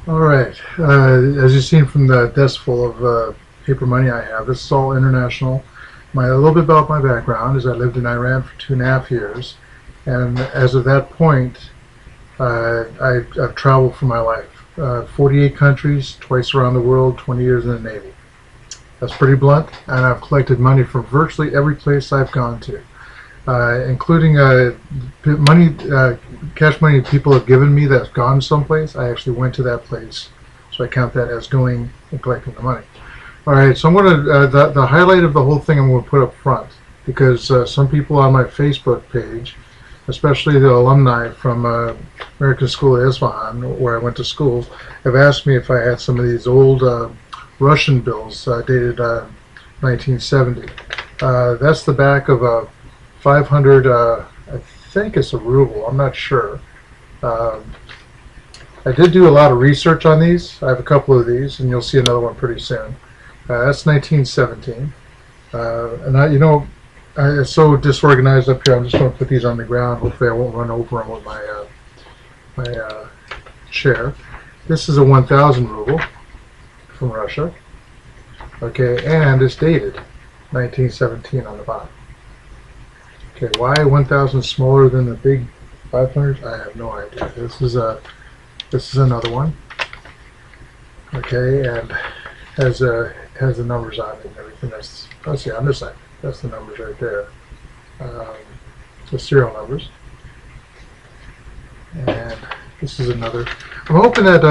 All right. As you've seen from the desk full of paper money I have, this is all international. A little bit about my background is I lived in Iran for 2.5 years, and as of that point, I've traveled for my life. 48 countries, twice around the world, 20 years in the Navy. That's pretty blunt, and I've collected money from virtually every place I've gone to, including money, cash money people have given me that's gone someplace. I actually went to that place, so I count that as going and collecting the money. All right, so I'm going to the highlight of the whole thing I'm going to put up front because some people on my Facebook page, especially the alumni from American School of Isfahan, where I went to school, have asked me if I had some of these old Russian bills dated 1970. That's the back of a 500, I think it's a ruble, I'm not sure. I did do a lot of research on these. I have a couple of these, and you'll see another one pretty soon. That's 1917. It's so disorganized up here, I'm just going to put these on the ground. Hopefully I won't run over them with my chair. This is a 1,000 ruble from Russia. Okay, and it's dated 1917 on the bottom. Okay, why 1,000 smaller than the big 500s? I have no idea. This is another one. Okay, and has the numbers on it and everything. That's the underside. That's the numbers right there. The serial numbers. And this is another. I'm hoping that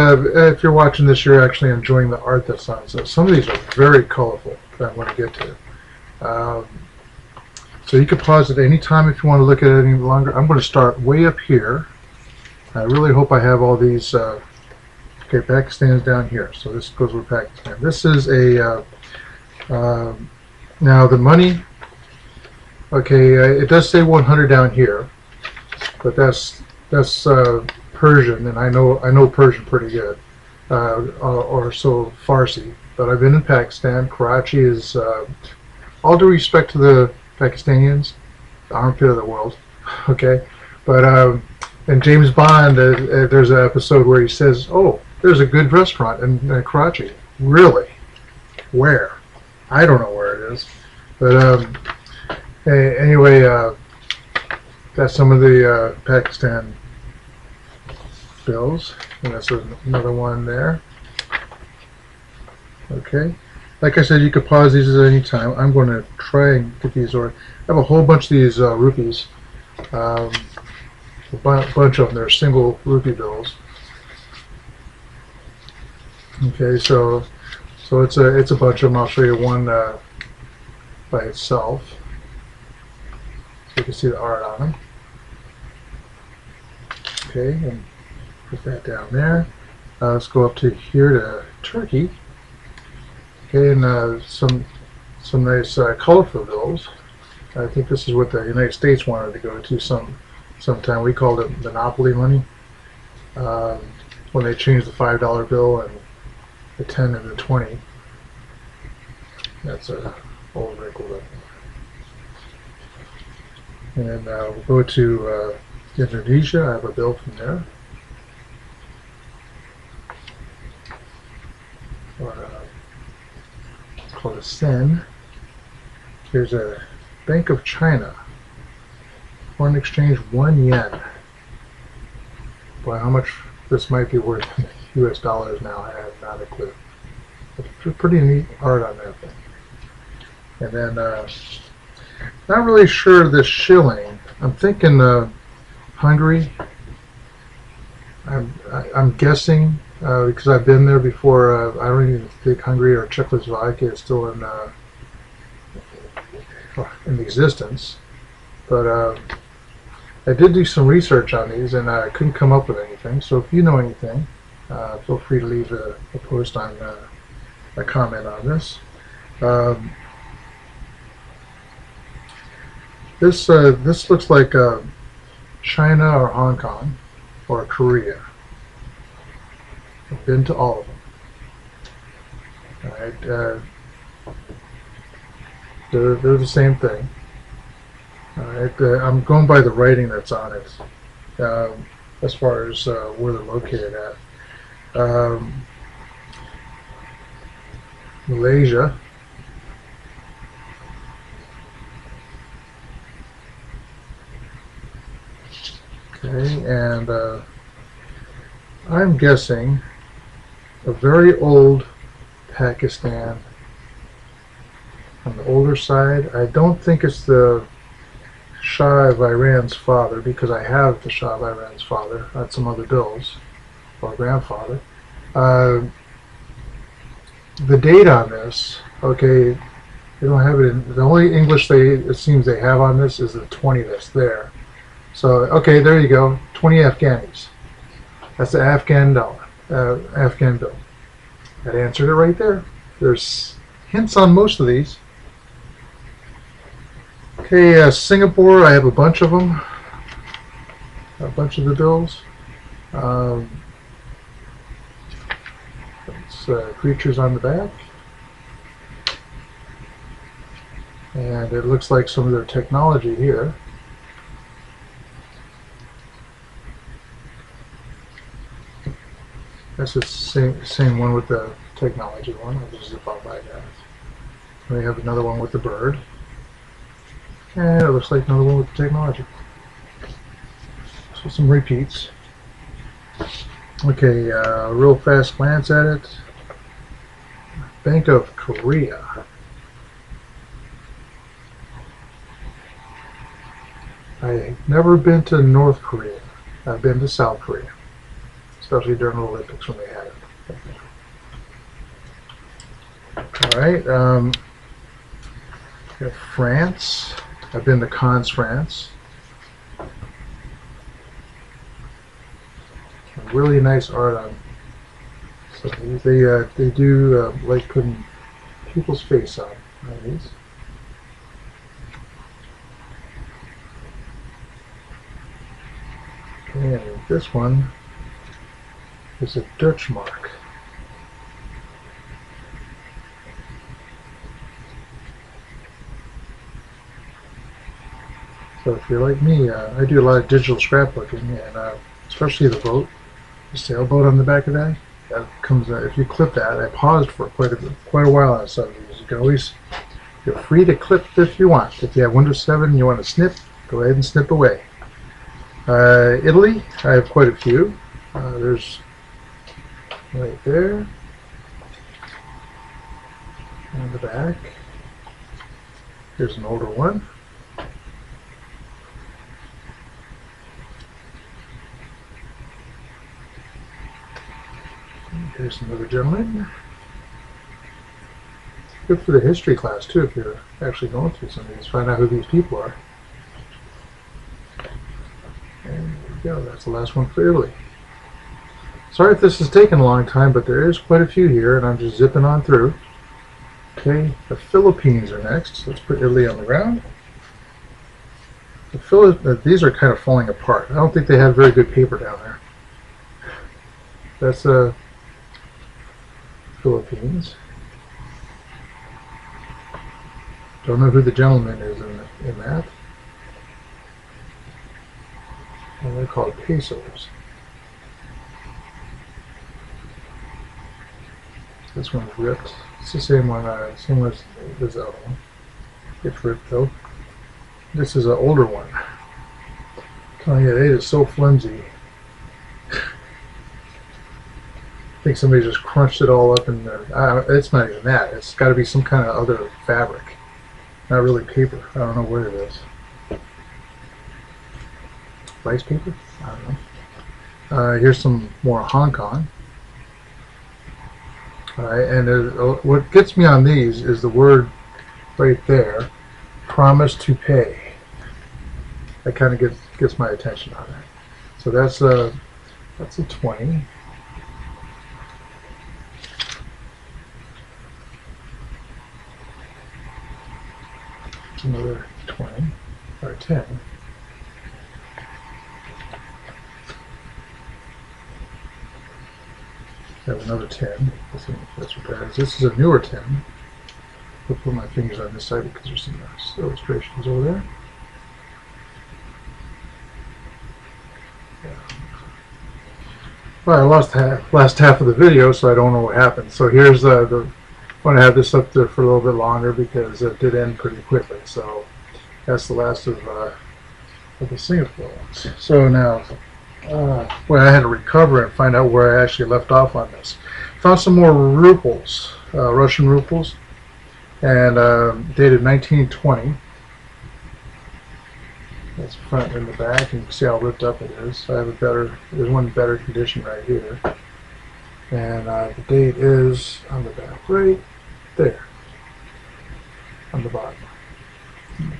if you're watching this, you're actually enjoying the art that's on. So some of these are very colorful that I want to get to. So you can pause at any time if you want to look at it any longer. I'm going to start way up here. I really hope I have all these. Okay, Pakistan's down here, so this goes with Pakistan. This is a now the money. Okay, it does say 100 down here, but that's Persian, and I know Persian pretty good, or so Farsi. But I've been in Pakistan. Karachi is, all due respect to the Pakistanians, the armpit of the world. Okay, but in James Bond, there's an episode where he says, "Oh, there's a good restaurant in Karachi." Really? Where? I don't know where it is. But anyway, that's some of the Pakistan bills, and that's another one there. Okay, like I said, you could pause these at any time. I'm going to try and get these ordered. I have a whole bunch of these rupees, a bunch of them. They're single rupee bills. Okay, so it's a bunch of them. I'll show you one by itself, so you can see the art on them. Okay, and put that down there. Let's go up to here to Turkey. Okay, and some nice colorful bills. I think this is what the United States wanted to go to sometime. We called it monopoly money when they changed the $5 bill and the 10 and the 20. That's a old wrinkled up. And we'll go to Indonesia. I have a bill from there. It's called a sen. Here's a Bank of China. Foreign exchange 1 yen. Boy, how much this might be worth in US dollars now, I have not a clue. It's pretty neat art on that thing. And then, not really sure the shilling. I'm thinking Hungary. I'm guessing because I've been there before. I don't even think Hungary or Czechoslovakia is still in existence. But I did do some research on these, and I couldn't come up with anything. So if you know anything, feel free to leave a post on a comment on this. This looks like China or Hong Kong or Korea. I've been to all of them. All right, they're the same thing. All right, I'm going by the writing that's on it, as far as where they're located at. Malaysia. Okay, and I'm guessing a very old Pakistan on the older side. I don't think it's the Shah of Iran's father, because I have the Shah of Iran's father on some other bills, or grandfather. Uh, the date on this, okay, they don't have it in, the only English it seems they have on this is the 20 that's there. So, okay, there you go, 20 Afghanis. That's the Afghan dollar, Afghan bill. That answered it right there. There's hints on most of these. Okay, Singapore, I have a bunch of them. A bunch of the bills. It's creatures on the back. And it looks like some of their technology here. That's the same one with the technology one. I'll just zip out by that. We have another one with the bird. And it looks like another one with the technology. So some repeats. Okay, real fast glance at it. Bank of Korea. I've never been to North Korea. I've been to South Korea, especially during the Olympics when they had it. All right, we have France. I've been to Cannes, France. Really nice art on. So they do like putting people's face on these. And this one is a Dutch mark. So if you're like me, I do a lot of digital scrapbooking, and especially the boat, the sailboat on the back of that. That comes. If you clip that, I paused for quite a while on some of these. You can always, you're free to clip if you want. If you have Windows 7 and you want to snip, go ahead and snip away. Italy, I have quite a few. There's right there on the back. Here's an older one. Here's another gentleman. Good for the history class too, if you're actually going through some of these. Find out who these people are. And there we go. That's the last one for Italy. Sorry if this has taken a long time, but there is quite a few here, and I'm just zipping on through. Okay, the Philippines are next. So let's put Italy on the ground. These are kind of falling apart. I don't think they have very good paper down there. That's Philippines. Don't know who the gentleman is in that. And they're called pesos. This one's ripped. It's the same one as this other one. It's ripped though. This is an older one. Oh yeah, it is so flimsy. I think somebody just crunched it all up in there. It's not even that. It's got to be some kind of other fabric. Not really paper. I don't know what it is. Rice paper? I don't know. Here's some more Hong Kong. Alright, and what gets me on these is the word right there, promise to pay. That kind of gets my attention on it. So that's a 20. Another 20 or 10. I have another 10. That's what that is. This is a newer 10. I'll put my fingers on this side because there's some nice illustrations over there. Well, I lost last half of the video, so I don't know what happened. So here's the. I want to have this up there for a little bit longer because it did end pretty quickly. So that's the last of the Singapore ones. So now, well, I had to recover and find out where I actually left off on this. Found some more rubles, Russian rubles, and dated 1920. That's front and the back, and you can see how ripped up it is. I have there's one in better condition right here. And the date is on the back right there, on the bottom.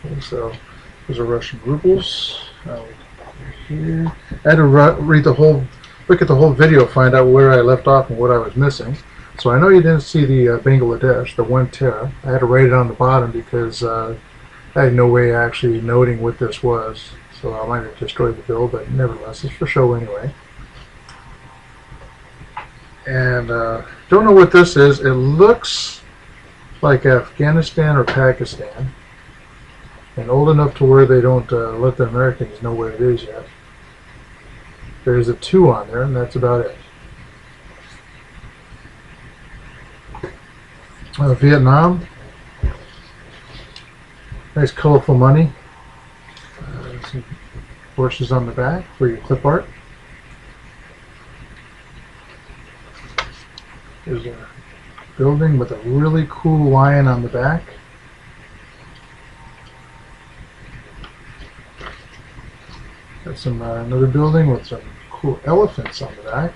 Okay, so those are Russian rubles. Here. I had to look at the whole video, find out where I left off and what I was missing. So I know you didn't see the Bangladesh, the 1 tera. I had to write it on the bottom because I had no way of actually noting what this was, so I might have destroyed the bill, but nevertheless, it's for show anyway. And don't know what this is. It looks like Afghanistan or Pakistan, and old enough to where they don't let the Americans know where it is yet. There's a 2 on there, and that's about it. Vietnam. Nice colorful money. Some horses on the back for your clip art. There's a building with a really cool lion on the back. Got some another building with some cool elephants on the back.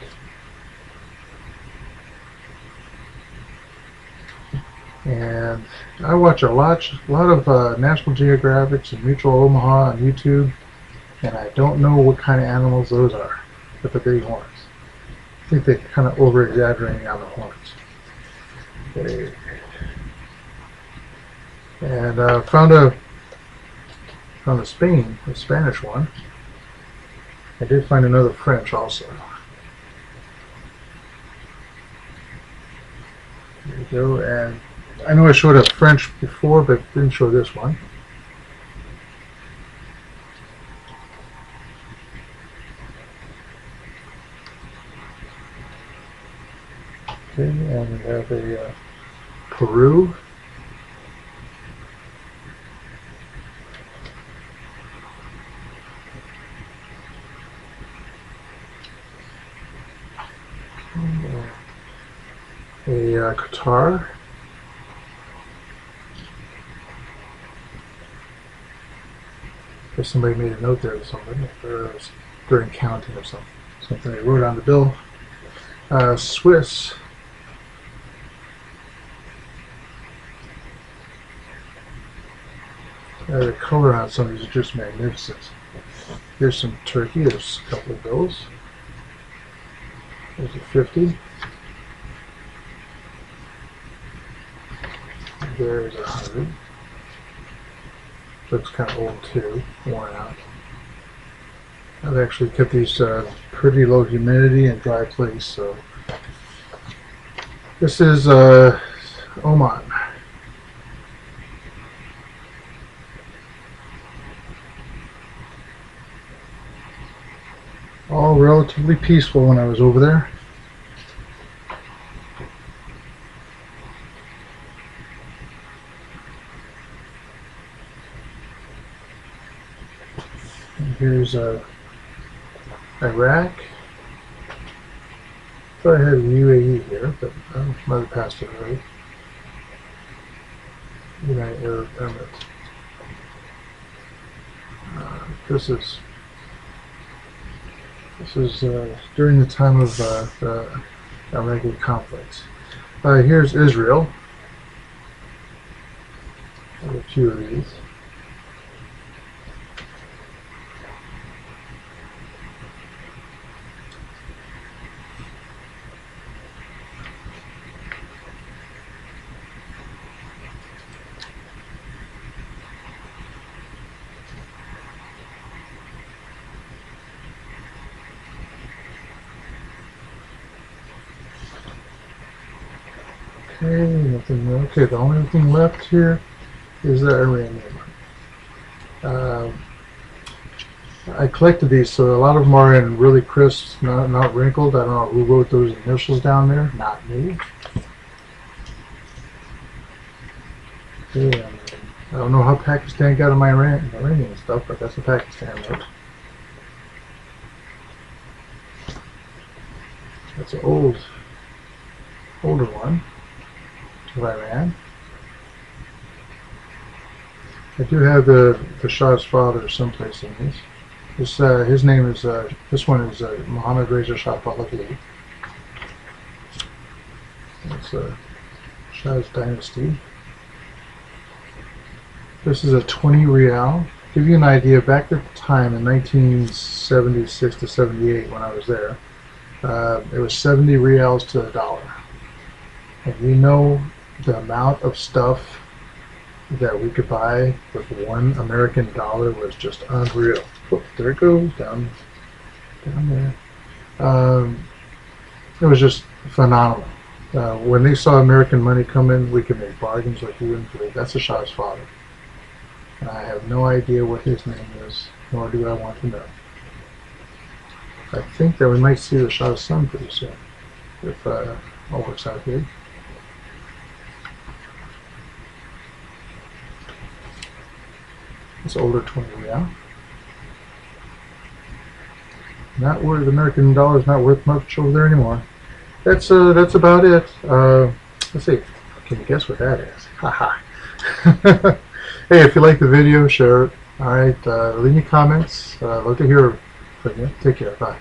And I watch a lot of National Geographics and Mutual Omaha on YouTube, and I don't know what kind of animals those are with the big horns. I think they're kind of over-exaggerating on the horns. Okay. And found a Spanish one. I did find another French also. There you go. And I know I showed a French before, but didn't show this one. Okay, and we have a Peru. A Qatar. If somebody made a note there or something, or it was during counting or something they wrote on the bill. Swiss. The color on some of these is just magnificent. Here's some Turkey. There's a couple of bills. There's a 50. There's a 100. Looks kind of old too, worn out. I've actually kept these pretty low humidity and dry place. So this is Oman. All relatively peaceful when I was over there. And here's Iraq. Thought I had UAE here, but I might have passed it right. United Arab Emirates. This is during the time of the Iraqi conflicts. Here's Israel. I have a few of these. Okay, nothing. Okay, the only thing left here is the Iranian one. I collected these, so a lot of them are in really crisp, not wrinkled. I don't know who wrote those initials down there. Not me. Yeah, I don't know how Pakistan got in my Iranian stuff, but that's a Pakistan note. That's an older one of Iran. I do have the Shah's father someplace in these. His name is this one is Mohammad Reza Shah Pahlavi. It's Shah's dynasty. This is a 20 rial. Give you an idea, back at the time in 1976 to 78 when I was there, it was 70 rials to the dollar. And you know the amount of stuff that we could buy with $1 American dollar was just unreal. Oh, there it goes, down there. It was just phenomenal. When they saw American money come in, we could make bargains like you wouldn't believe. That's the Shah's father. And I have no idea what his name is, nor do I want to know. I think that we might see the Shah's son pretty soon, if all works out good. It's older 20 rial. Not worth, the American dollar's not worth much over there anymore. That's about it. Let's see. Can you guess what that is? Haha. Hey, if you like the video, share it. Alright, leave me comments. Love to hear from you. Take care. Bye.